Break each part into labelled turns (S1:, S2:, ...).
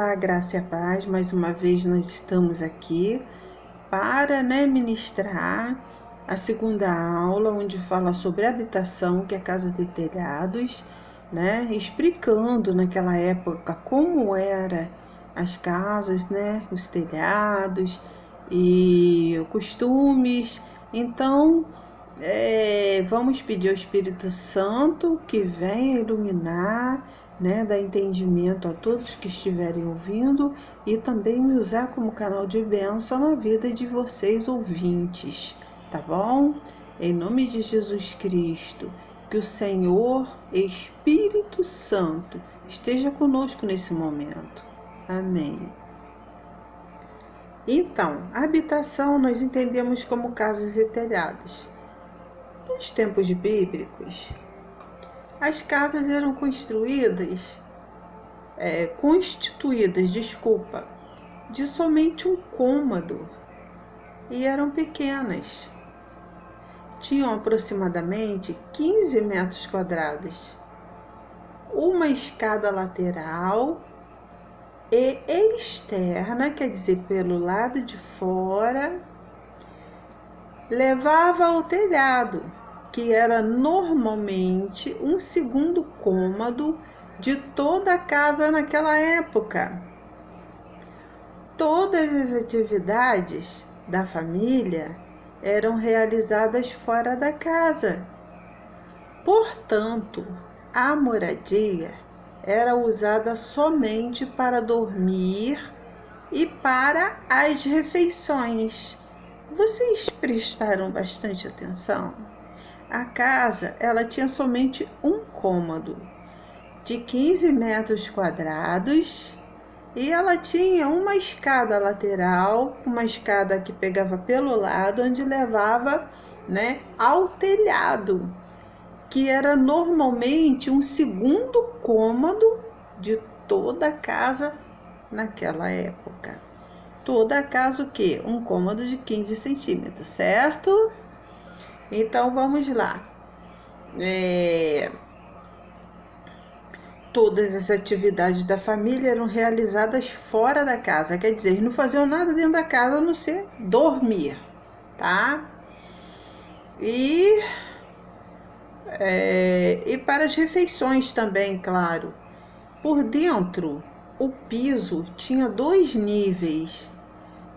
S1: Olá, graça e a paz. Mais uma vez nós estamos aqui para ministrar a segunda aula, onde fala sobre habitação, que é casa de telhados, explicando naquela época como era as casas, os telhados e costumes. Então, vamos pedir ao Espírito Santo que venha iluminar, dar entendimento a todos que estiverem ouvindo e também me usar como canal de bênção na vida de vocês ouvintes, tá bom? Em nome de Jesus Cristo, que o Senhor Espírito Santo esteja conosco nesse momento. Amém. Então, a habitação nós entendemos como casas e telhados. Nos tempos bíblicos, as casas eram constituídas de somente um cômodo e eram pequenas. Tinham aproximadamente 15 metros quadrados, uma escada lateral e externa, quer dizer, pelo lado de fora, levava ao telhado, que era normalmente um segundo cômodo de toda a casa naquela época. Todas as atividades da família eram realizadas fora da casa. Portanto, a moradia era usada somente para dormir e para as refeições. Vocês prestaram bastante atenção? A casa, ela tinha somente um cômodo de 15 metros quadrados e ela tinha uma escada lateral, uma escada que pegava pelo lado, onde levava, ao telhado, que era normalmente um segundo cômodo de toda a casa naquela época. Toda a casa o quê? Um cômodo de 15 centímetros, certo? Então, vamos lá. Todas as atividades da família eram realizadas fora da casa, quer dizer, não faziam nada dentro da casa a não ser dormir, tá? E para as refeições também, claro. Por dentro, o piso tinha 2 níveis.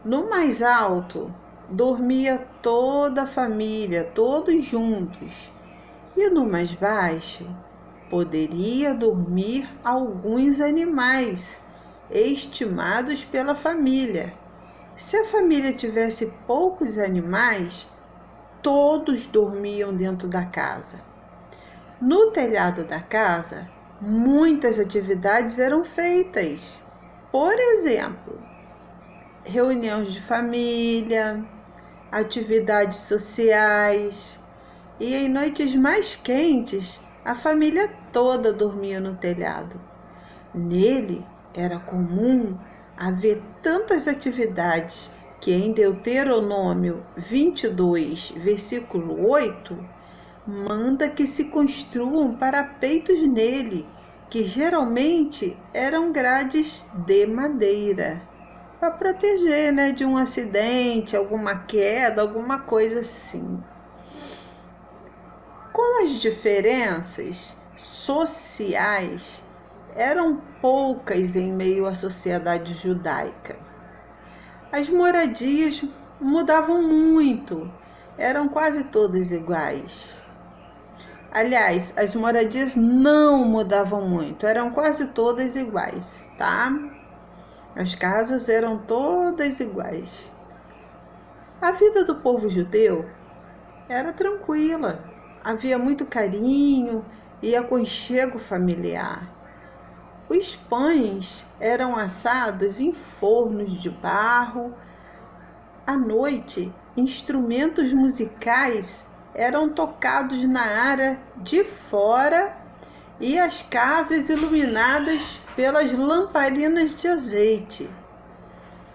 S1: No mais alto, dormia toda a família, todos juntos. E no mais baixo, poderia dormir alguns animais estimados pela família. Se a família tivesse poucos animais, todos dormiam dentro da casa. No telhado da casa, muitas atividades eram feitas. Por exemplo, reuniões de família, atividades sociais, e em noites mais quentes, a família toda dormia no telhado. Nele era comum haver tantas atividades que em Deuteronômio 22, versículo 8, manda que se construam parapeitos nele, que geralmente eram grades de madeira, para proteger, de um acidente, alguma queda, alguma coisa assim. Com as diferenças sociais eram poucas em meio à sociedade judaica. As moradias mudavam muito, eram quase todas iguais. Aliás, as moradias não mudavam muito, eram quase todas iguais, tá? As casas eram todas iguais. A vida do povo judeu era tranquila, havia muito carinho e aconchego familiar. Os pães eram assados em fornos de barro. À noite, instrumentos musicais eram tocados na área de fora e as casas iluminadas pelas lamparinas de azeite.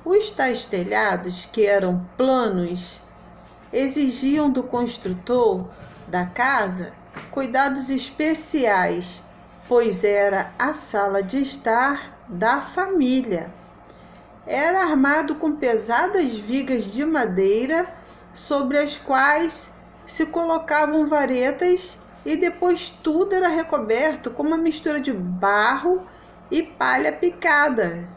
S1: Os tais telhados, que eram planos, exigiam do construtor da casa cuidados especiais, pois era a sala de estar da família. Era armado com pesadas vigas de madeira, sobre as quais se colocavam varetas, e depois tudo era recoberto com uma mistura de barro e palha picada.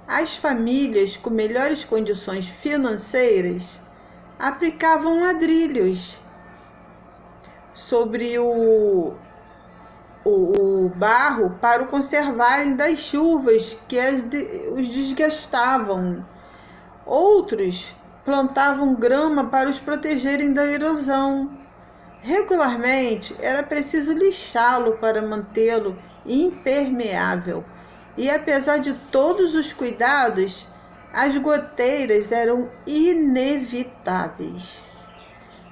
S1: As famílias com melhores condições financeiras aplicavam ladrilhos sobre o barro para o conservarem das chuvas que os desgastavam. Outros plantavam grama para os protegerem da erosão. Regularmente era preciso lixá-lo para mantê-lo impermeável. E apesar de todos os cuidados, as goteiras eram inevitáveis.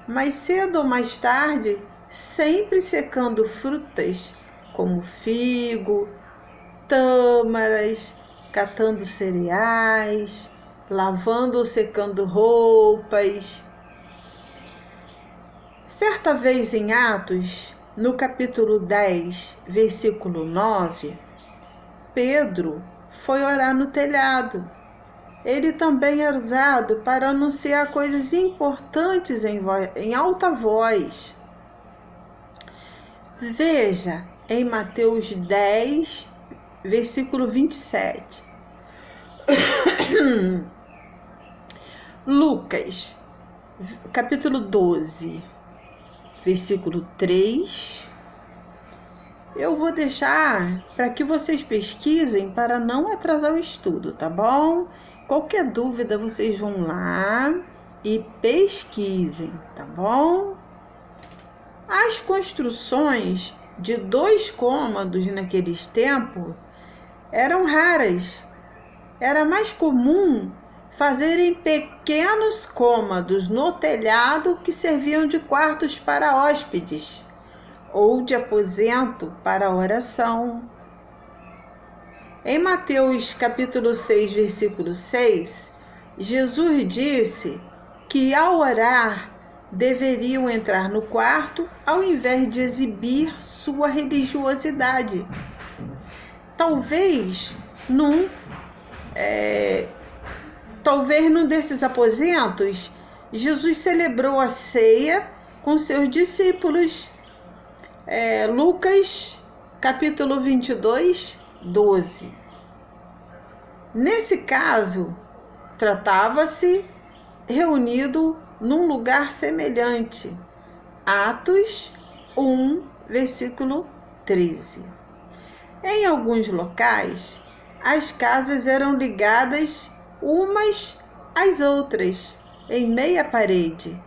S1: Mais cedo ou mais tarde, sempre secando frutas como figo, tâmaras, catando cereais, lavando ou secando roupas. Certa vez em Atos, no capítulo 10, versículo 9, Pedro foi orar no telhado. Ele também era usado para anunciar coisas importantes em alta voz. Veja em Mateus 10, versículo 27. Lucas, capítulo 12, versículo 3. Eu vou deixar para que vocês pesquisem para não atrasar o estudo, tá bom? Qualquer dúvida, vocês vão lá e pesquisem, tá bom? As construções de 2 cômodos naqueles tempos eram raras. Era mais comum fazerem pequenos cômodos no telhado que serviam de quartos para hóspedes ou de aposento para oração. Em Mateus capítulo 6, versículo 6, Jesus disse que ao orar deveriam entrar no quarto ao invés de exibir sua religiosidade. Talvez num desses aposentos, Jesus celebrou a ceia com seus discípulos. Lucas, capítulo 22, 12. Nesse caso, tratava-se reunido num lugar semelhante. Atos 1, versículo 13. Em alguns locais, as casas eram ligadas umas às outras, em meia parede.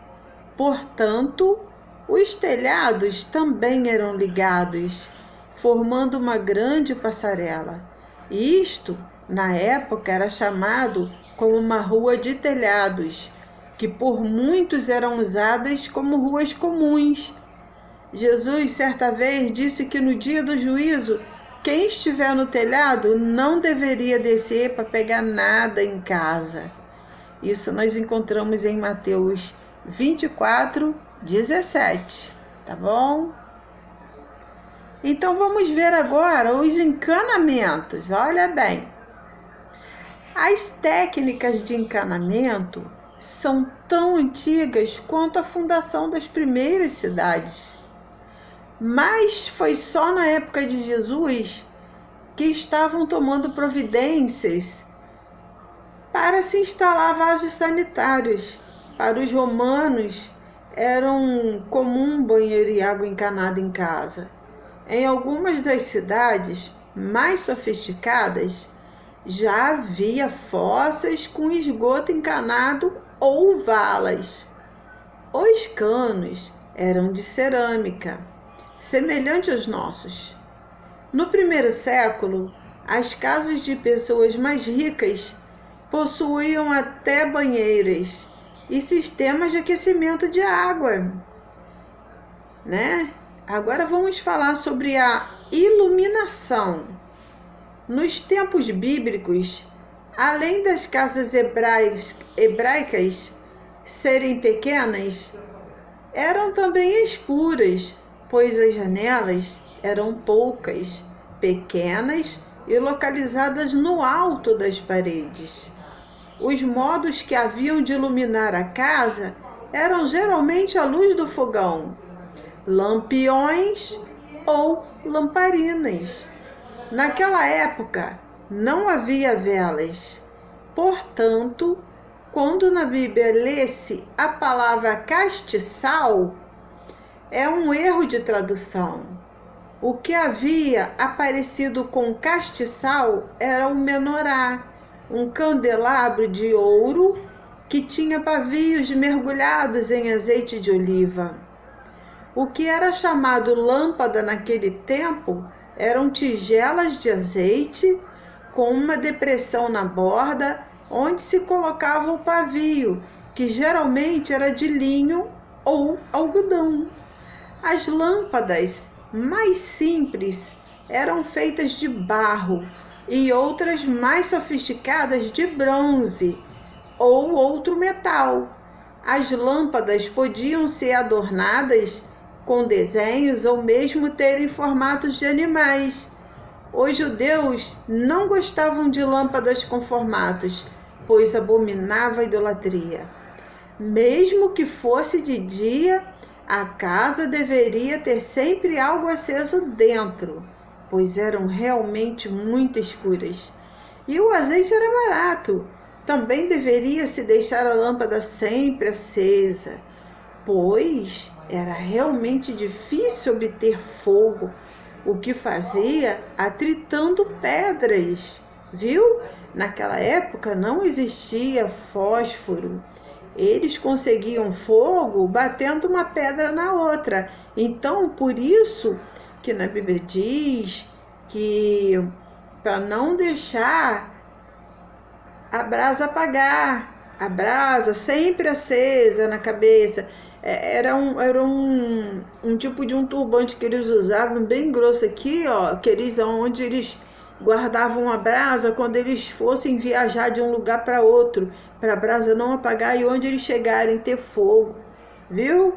S1: Portanto, os telhados também eram ligados, formando uma grande passarela. Isto, na época, era chamado como uma rua de telhados, que por muitos eram usadas como ruas comuns. Jesus, certa vez, disse que no dia do juízo, quem estiver no telhado não deveria descer para pegar nada em casa. Isso nós encontramos em Mateus 24, 17, tá bom? Então vamos ver agora os encanamentos. Olha bem, as técnicas de encanamento são tão antigas quanto a fundação das primeiras cidades. Mas foi só na época de Jesus que estavam tomando providências para se instalar vasos sanitários. Para os romanos, era comum banheiro e água encanada em casa. Em algumas das cidades mais sofisticadas, já havia fossas com esgoto encanado ou valas. Os canos eram de cerâmica, semelhante aos nossos. No primeiro século, as casas de pessoas mais ricas possuíam até banheiras e sistemas de aquecimento de água, né? Agora vamos falar sobre a iluminação. Nos tempos bíblicos, além das casas hebraicas serem pequenas, eram também escuras, pois as janelas eram poucas, pequenas e localizadas no alto das paredes. Os modos que haviam de iluminar a casa eram geralmente a luz do fogão, lampiões ou lamparinas. Naquela época não havia velas. Portanto, quando na Bíblia lê-se a palavra castiçal, é um erro de tradução. O que havia aparecido com castiçal era um menorá, um candelabro de ouro que tinha pavios mergulhados em azeite de oliva. O que era chamado lâmpada naquele tempo eram tigelas de azeite com uma depressão na borda onde se colocava o pavio, que geralmente era de linho ou algodão. As lâmpadas mais simples eram feitas de barro e outras mais sofisticadas de bronze ou outro metal. As lâmpadas podiam ser adornadas com desenhos ou mesmo terem formatos de animais. Os judeus não gostavam de lâmpadas com formatos, pois abominavam a idolatria. Mesmo que fosse de dia, a casa deveria ter sempre algo aceso dentro, pois eram realmente muito escuras. E o azeite era barato. Também deveria se deixar a lâmpada sempre acesa, pois era realmente difícil obter fogo, o que fazia atritando pedras, viu? Naquela época não existia fósforo. Eles conseguiam fogo batendo uma pedra na outra. Então, por isso que na Bíblia diz que para não deixar a brasa apagar, a brasa sempre acesa na cabeça. Era um tipo de um turbante que eles usavam, bem grosso aqui, ó, onde eles guardavam a brasa quando eles fossem viajar de um lugar para outro, para a brasa não apagar e onde eles chegarem ter fogo, viu?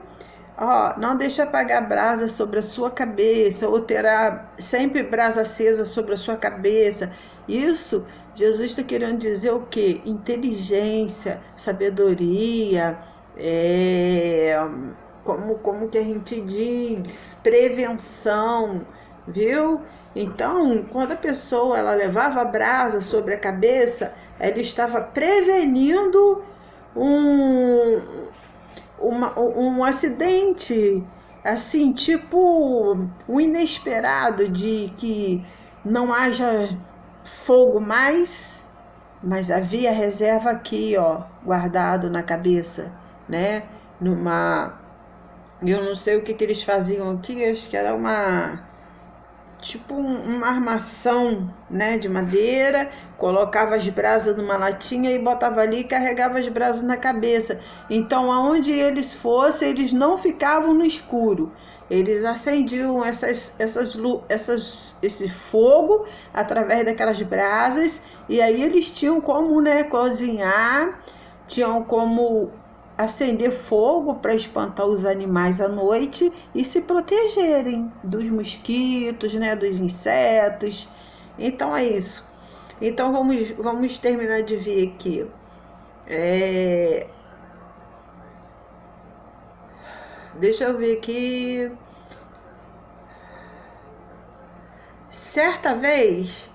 S1: Ó, não deixe apagar a brasa sobre a sua cabeça, ou terá sempre brasa acesa sobre a sua cabeça. Isso, Jesus está querendo dizer o quê? Inteligência, sabedoria, como que a gente diz? Prevenção, viu? Então, quando a pessoa ela levava a brasa sobre a cabeça, ela estava prevenindo um acidente, assim, tipo o inesperado de que não haja fogo mais, mas havia reserva aqui, ó, guardado na cabeça, né? Eu não sei o que eles faziam aqui, acho que era uma armação, né, de madeira, colocava as brasas numa latinha e botava ali e carregava as brasas na cabeça. Então, aonde eles fossem, eles não ficavam no escuro. Eles acendiam esse fogo através daquelas brasas e aí eles tinham como, né, cozinhar, tinham como acender fogo para espantar os animais à noite e se protegerem dos mosquitos, né, dos insetos. Então é isso. Então vamos terminar de ver aqui. Deixa eu ver aqui. Certa vez,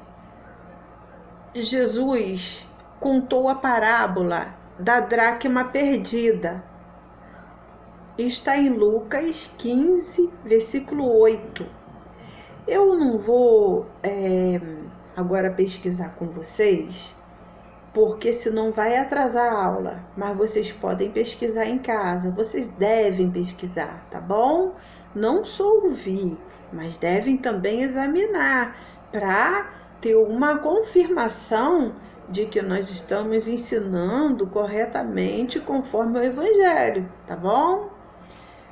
S1: Jesus contou a parábola da dracma perdida. Está em Lucas 15, versículo 8. Eu não vou agora pesquisar com vocês, porque senão vai atrasar a aula. Mas vocês podem pesquisar em casa. Vocês devem pesquisar, tá bom? Não só ouvir, mas devem também examinar para ter uma confirmação de que nós estamos ensinando corretamente conforme o Evangelho, tá bom?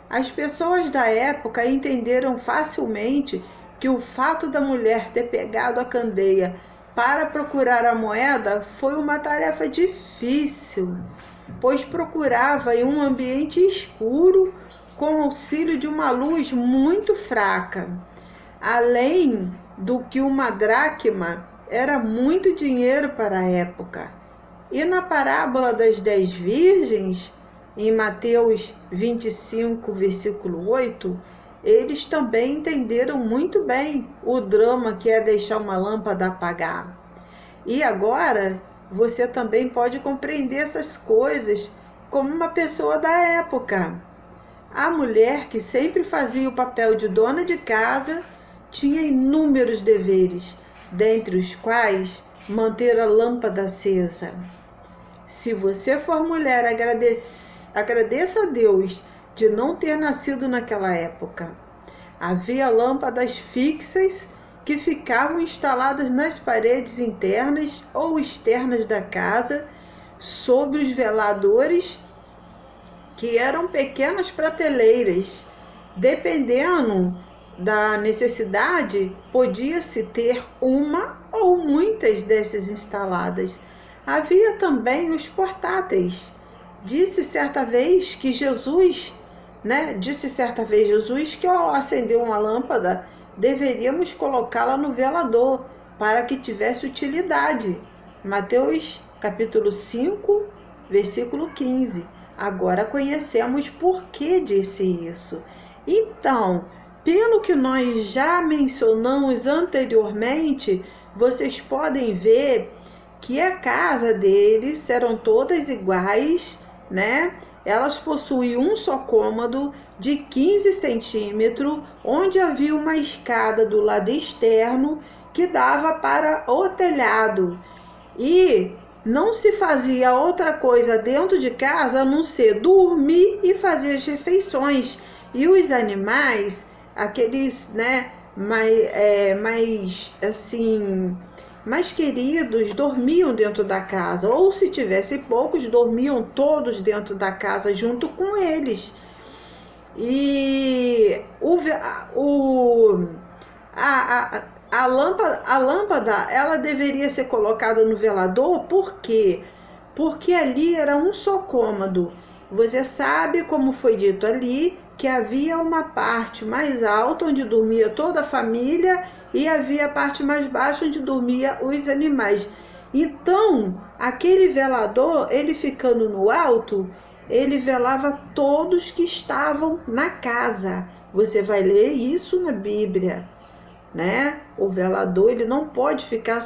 S1: As pessoas da época entenderam facilmente que o fato da mulher ter pegado a candeia para procurar a moeda foi uma tarefa difícil, pois procurava em um ambiente escuro com auxílio de uma luz muito fraca. Além do que uma dracma era muito dinheiro para a época. E na parábola das 10 virgens, em Mateus 25, versículo 8, eles também entenderam muito bem o drama que é deixar uma lâmpada apagar. E agora você também pode compreender essas coisas como uma pessoa da época. A mulher que sempre fazia o papel de dona de casa tinha inúmeros deveres, dentre os quais manter a lâmpada acesa. Se você for mulher, agradeça a Deus de não ter nascido naquela época. Havia lâmpadas fixas que ficavam instaladas nas paredes internas ou externas da casa, sobre os veladores, que eram pequenas prateleiras. Dependendo da necessidade, podia-se ter uma ou muitas dessas instaladas. Havia também os portáteis. Disse certa vez Jesus que ao acender uma lâmpada, deveríamos colocá-la no velador para que tivesse utilidade. Mateus capítulo 5, versículo 15. Agora conhecemos por que disse isso. Então, pelo que nós já mencionamos anteriormente, vocês podem ver que a casa deles eram todas iguais, né? Elas possuíam um só cômodo de 15 centímetros, onde havia uma escada do lado externo que dava para o telhado. E não se fazia outra coisa dentro de casa a não ser dormir e fazer as refeições. E os animais, aqueles, mais queridos, dormiam dentro da casa, ou se tivesse poucos, dormiam todos dentro da casa junto com eles. E a lâmpada, ela deveria ser colocada no velador, por quê? Porque ali era um só cômodo. Você sabe, como foi dito ali, que havia uma parte mais alta onde dormia toda a família e havia a parte mais baixa onde dormia os animais. Então, aquele velador, ele ficando no alto, ele velava todos que estavam na casa. Você vai ler isso na Bíblia, né? O velador, ele não pode ficar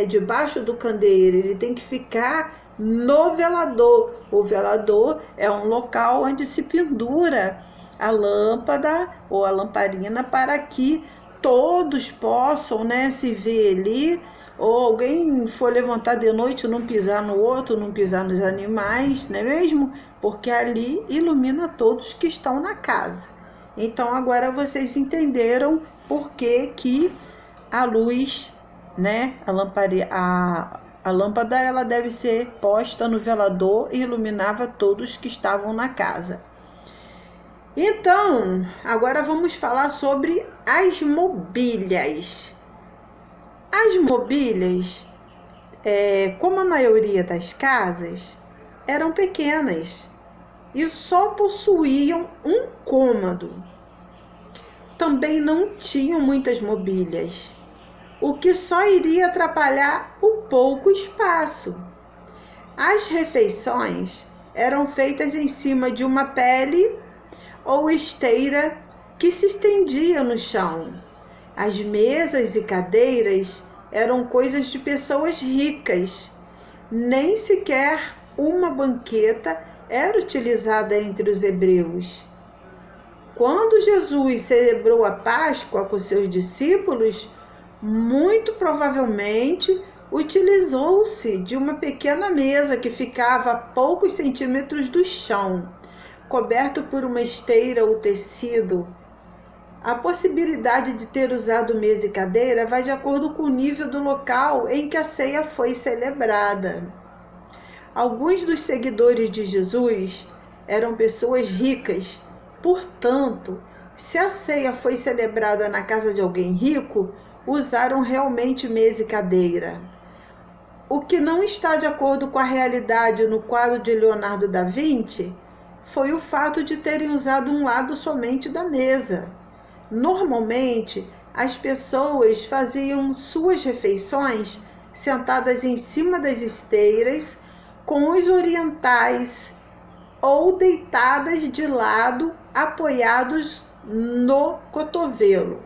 S1: debaixo do candeeiro, ele tem que ficar no velador. O velador é um local onde se pendura a lâmpada ou a lamparina para que todos possam, se ver ali, ou alguém for levantar de noite, não pisar no outro, não pisar nos animais, não é mesmo? Porque ali ilumina todos que estão na casa. Então agora vocês entenderam por que a luz, a lâmpada, ela deve ser posta no velador e iluminava todos que estavam na casa. Então, agora vamos falar sobre as mobílias. As mobílias, como a maioria das casas, eram pequenas e só possuíam um cômodo. Também não tinham muitas mobílias, o que só iria atrapalhar o pouco espaço. As refeições eram feitas em cima de uma pele ou esteira que se estendia no chão. As mesas e cadeiras eram coisas de pessoas ricas. Nem sequer uma banqueta era utilizada entre os hebreus. Quando Jesus celebrou a Páscoa com seus discípulos, muito provavelmente utilizou-se de uma pequena mesa que ficava a poucos centímetros do chão, coberto por uma esteira ou tecido. A possibilidade de ter usado mesa e cadeira vai de acordo com o nível do local em que a ceia foi celebrada. Alguns dos seguidores de Jesus eram pessoas ricas, portanto, se a ceia foi celebrada na casa de alguém rico, usaram realmente mesa e cadeira. O que não está de acordo com a realidade no quadro de Leonardo da Vinci foi o fato de terem usado um lado somente da mesa. Normalmente, as pessoas faziam suas refeições sentadas em cima das esteiras, com os orientais, ou deitadas de lado, apoiados no cotovelo.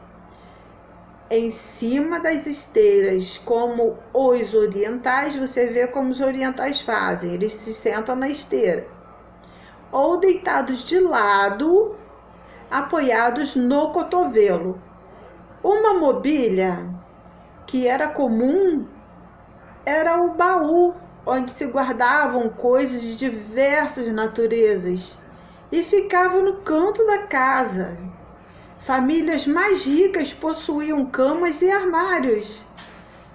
S1: Em cima das esteiras, como os orientais, você vê como os orientais fazem, eles se sentam na esteira. Ou deitados de lado, apoiados no cotovelo. Uma mobília que era comum era o baú, onde se guardavam coisas de diversas naturezas e ficava no canto da casa. Famílias mais ricas possuíam camas e armários.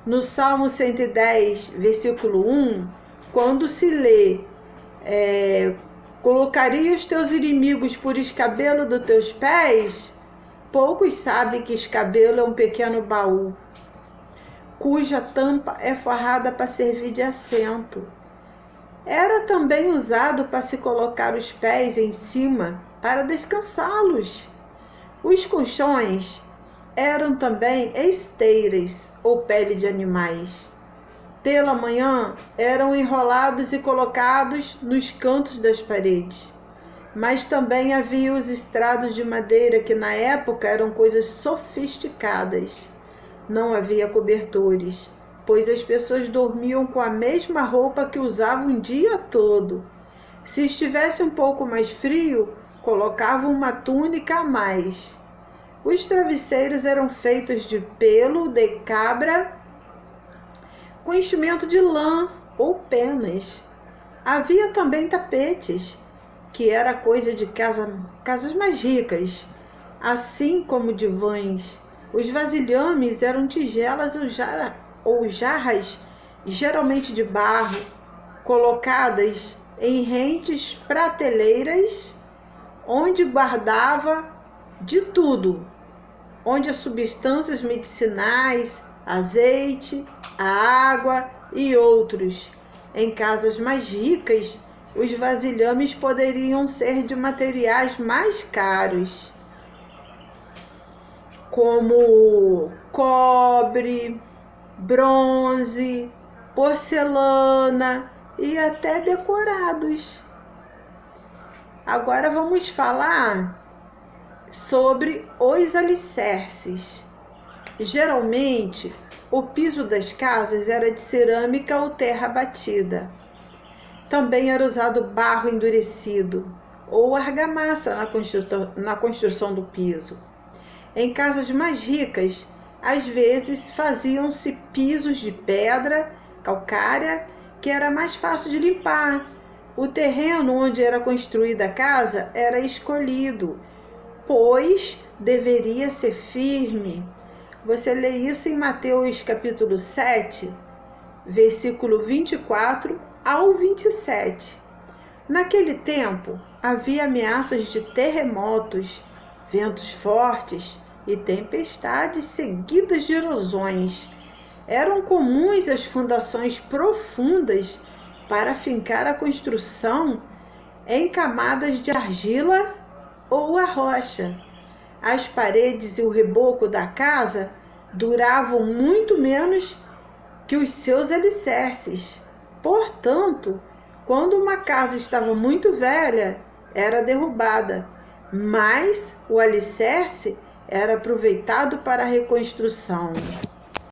S1: No Salmo 110, versículo 1, quando se lê, colocaria os teus inimigos por escabelo dos teus pés, poucos sabem que escabelo é um pequeno baú, cuja tampa é forrada para servir de assento. Era também usado para se colocar os pés em cima para descansá-los. Os colchões eram também esteiras ou pele de animais. Pela manhã eram enrolados e colocados nos cantos das paredes. Mas também havia os estrados de madeira, que na época eram coisas sofisticadas. Não havia cobertores, pois as pessoas dormiam com a mesma roupa que usavam o dia todo. Se estivesse um pouco mais frio, colocavam uma túnica a mais. Os travesseiros eram feitos de pelo de cabra com enchimento de lã ou penas. Havia também tapetes, que era coisa de casas mais ricas, assim como divãs. Os vasilhames eram tigelas ou jarras, geralmente de barro, colocadas em rentes prateleiras, onde guardava de tudo, onde as substâncias medicinais, azeite, a água e outros. Em casas mais ricas, os vasilhames poderiam ser de materiais mais caros, como cobre, bronze, porcelana e até decorados. Agora vamos falar sobre os alicerces. Geralmente, o piso das casas era de cerâmica ou terra batida. Também era usado barro endurecido ou argamassa na construção do piso. Em casas mais ricas, às vezes faziam-se pisos de pedra calcária, que era mais fácil de limpar. O terreno onde era construída a casa era escolhido, pois deveria ser firme. Você lê isso em Mateus capítulo 7, versículo 24 ao 27. Naquele tempo, havia ameaças de terremotos, ventos fortes e tempestades seguidas de erosões. Eram comuns as fundações profundas para fincar a construção em camadas de argila ou a rocha. As paredes e o reboco da casa duravam muito menos que os seus alicerces. Portanto, quando uma casa estava muito velha, era derrubada, mas o alicerce era aproveitado para a reconstrução.